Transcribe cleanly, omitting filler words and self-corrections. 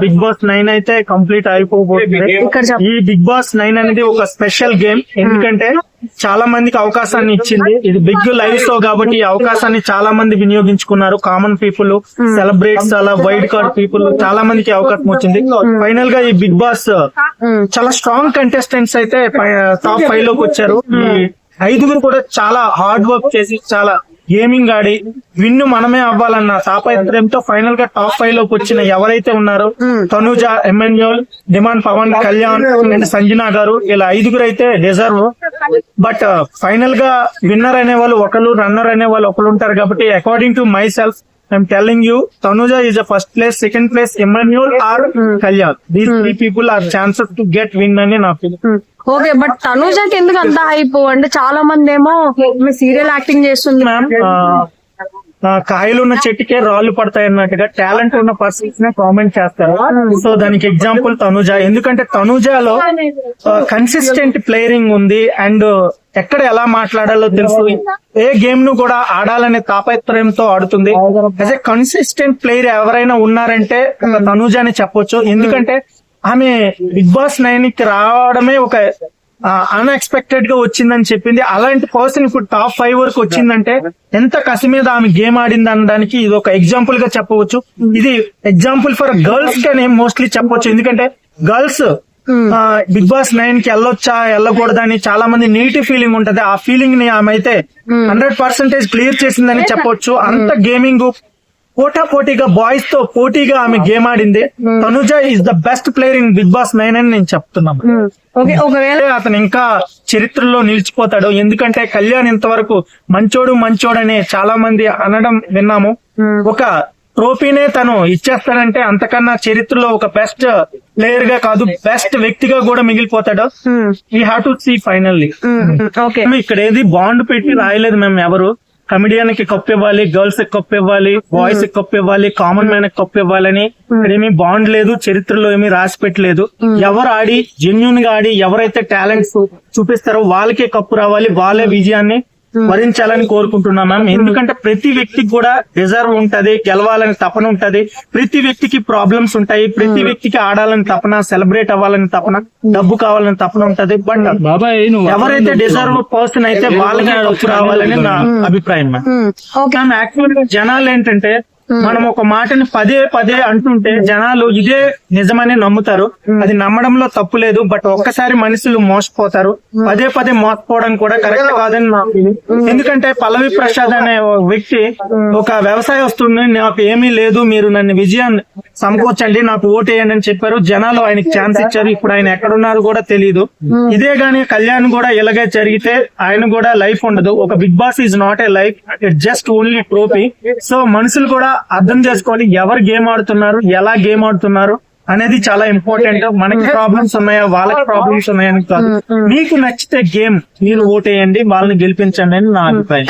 Big Boss 9 అయితే complete అయిపోబోతుంది. ఈ big Boss 9 అనేది ఒక స్పెషల్ గేమ్. ఎందుకంటే చాలా మందికి అవకాశాన్ని ఇచ్చింది. ఇది బిగ్ లైవ్ షో కాబట్టి ఈ అవకాశాన్ని చాలా మంది వినియోగించుకున్నారు. కామన్ పీపుల్, సెలబ్రేట్స్, అలా వైల్డ్ కార్డ్ పీపుల్ చాలా మందికి అవకాశం వచ్చింది. ఫైనల్ గా ఈ బిగ్ బాస్ చాలా స్ట్రాంగ్ కంటెస్టెంట్స్ అయితే టాప్ 5 లోకి వచ్చారు. ఈ 5 కూడా చాలా హార్డ్ వర్క్ చేసి చాలా గేమింగ్ ఆడి విన్ను మనమే అవ్వాలన్న తాపత్రయంతో ఫైనల్ గా టాప్ 5 లోకి వచ్చిన ఎవరైతే ఉన్నారో Tanuja, Emmanuel, demon Pavan Kalyan and Sanjana గారు, ఇలా 5 అయితే డిజర్వ్. బట్ ఫైనల్ గా విన్నర్ అనే వాళ్ళు ఒకరు, రన్నర్ అనే వాళ్ళు ఒకరు ఉంటారు. కాబట్టి according to my self I'm telling you, Tanuja is the first place, second place Emmanuel or Kalyan. These 3 people are chances to get win అని నా ఫీలింగ్. ఓకే, బట్ తనుజకి ఎందుకు అంత హైప్? అంటే చాలా మంది ఏమో సీరియల్ యాక్టింగ్ చేస్తుంది మ్యామ్. కాయలు ఉన్న చెట్టుకే రాళ్లు పడతాయి అన్నట్టుగా టాలెంట్ ఉన్న పర్సన్స్ నే కామెంట్ చేస్తారు. సో దానికి ఎగ్జాంపుల్ తనుజ. ఎందుకంటే తనుజలో కన్సిస్టెంట్ ప్లేయరింగ్ ఉంది అండ్ ఎక్కడ ఎలా మాట్లాడాలో తెలుసు. ఏ గేమ్ ను కూడా ఆడాలనే తాపత్రయంతో ఆడుతుంది. యాజ్ ఎ కన్సిస్టెంట్ ప్లేయర్ ఎవరైనా ఉన్నారంటే తనుజ అని చెప్పొచ్చు. ఎందుకంటే ఆమె బిగ్ బాస్ 9 కి రావడమే ఒక అన్ఎక్స్పెక్టెడ్ గా వచ్చిందని చెప్పింది. అలాంటి పర్సన్ ఇప్పుడు టాప్ 5 వరకు వచ్చిందంటే ఎంత కసి మీద ఆమె గేమ్ ఆడింది అనడానికి ఇది ఒక ఎగ్జాంపుల్ గా చెప్పవచ్చు. ఇది ఎగ్జాంపుల్ ఫర్ గర్ల్స్ గానే మోస్ట్లీ చెప్పొచ్చు. ఎందుకంటే గర్ల్స్ బిగ్ బాస్ 9 కి వెళ్ళొచ్చా వెళ్ళకూడదా అని చాలా మంది నెగిటివ్ ఫీలింగ్ ఉంటది. ఆ ఫీలింగ్ ని ఆమె అయితే 100% క్లియర్ చేసిందని చెప్పొచ్చు. అంత గేమింగ్ పోటాపోటీగా బాయ్స్ తో పోటీగా ఆమె గేమ్ ఆడింది. Tanuja is the best player in Bigg Boss 9 అని నేను చెప్తున్నాను. ఒకవేళ అతను ఇంకా చరిత్రలో నిలిచిపోతాడు. ఎందుకంటే కళ్యాణ్ ఇంతవరకు మంచోడనే చాలా మంది అనడం విన్నాము. ఒక ట్రోఫీనే తను ఇచ్చేస్తాడంటే అంతకన్నా చరిత్రలో ఒక బెస్ట్ ప్లేయర్ గా కాదు, బెస్ట్ వ్యక్తిగా కూడా మిగిలిపోతాడు. We have to see finally. ఇక్కడ ఏది బాండ్ పెట్టి రాయలేదు మేము ఎవరు. కమిడియన్ కి కప్పు ఇవ్వాలి, గర్ల్స్ కి కప్పు ఇవ్వాలి, బాయ్స్ కి కప్పు ఇవ్వాలి, కామన్ మ్యాన్ కి కప్పు ఇవ్వాలని ఏమీ బాండ్ లేదు, చరిత్రలో ఏమీ రాసి పెట్టలేదు. ఎవరు ఆడి జెన్యున్ గా ఆడి ఎవరైతే టాలెంట్స్ చూపిస్తారో వాళ్ళకే కప్పు రావాలి, వాళ్ళే విజయాన్ని వరించాలని కోరుకుంటున్నాం మ్యామ్. ఎందుకంటే ప్రతి వ్యక్తికి కూడా రిజర్వ్ ఉంటది, గెలవాలని తపన ఉంటది. ప్రతి వ్యక్తికి ప్రాబ్లమ్స్ ఉంటాయి, ప్రతి వ్యక్తికి ఆడాలని తపన, సెలబ్రేట్ అవ్వాలని తపన, డబ్బు కావాలని తపన ఉంటది. బట్ ఎవరైతే డిజర్వ్ పర్సన్ అయితే వాళ్ళకి డబ్బు రావాలని నా అభిప్రాయం మ్యామ్. యాక్చువల్ గా జనాలు ఏంటంటే మనం ఒక మాటని పదే అంటుంటే జనాలు ఇదే నిజమని నమ్ముతారు. అది నమ్మడంలో తప్పు లేదు. బట్ ఒక్కసారి మనుషులు మోసపోతారు. పదే మోసపోవడం కూడా కరెక్ట్ కాదని నా ఫీలింగ్. ఎందుకంటే పల్లవి ప్రసాద్ అనే వ్యక్తి ఒక వ్యవసాయస్తుడిని, నాకు ఏమీ లేదు, మీరు నన్ను విజయాన్ని సమకూర్చండి, నాకు ఓటేయండి అని చెప్పారు. జనాలు ఆయనకి ఛాన్స్ ఇచ్చారు. ఇప్పుడు ఆయన ఎక్కడున్నారో కూడా తెలియదు. ఇదే గానీ కళ్యాణ్ కూడా ఇలాగే జరిగితే ఆయన కూడా లైఫ్ ఉండదు. ఒక Bigg Boss is not a life, it just only trophy. So మనుషులు కూడా అర్థం చేసుకోవాలి ఎవరు గేమ్ ఆడుతున్నారు, ఎలా గేమ్ ఆడుతున్నారు అనేది చాలా ఇంపార్టెంట్. మనకి ప్రాబ్లమ్స్ ఉన్నాయా, వాళ్ళకి ప్రాబ్లమ్స్ ఉన్నాయని కాదు. మీకు నచ్చితే గేమ్ మీరు ఓటేయండి, వాళ్ళని గెలిపించండి అని నా అభిప్రాయం.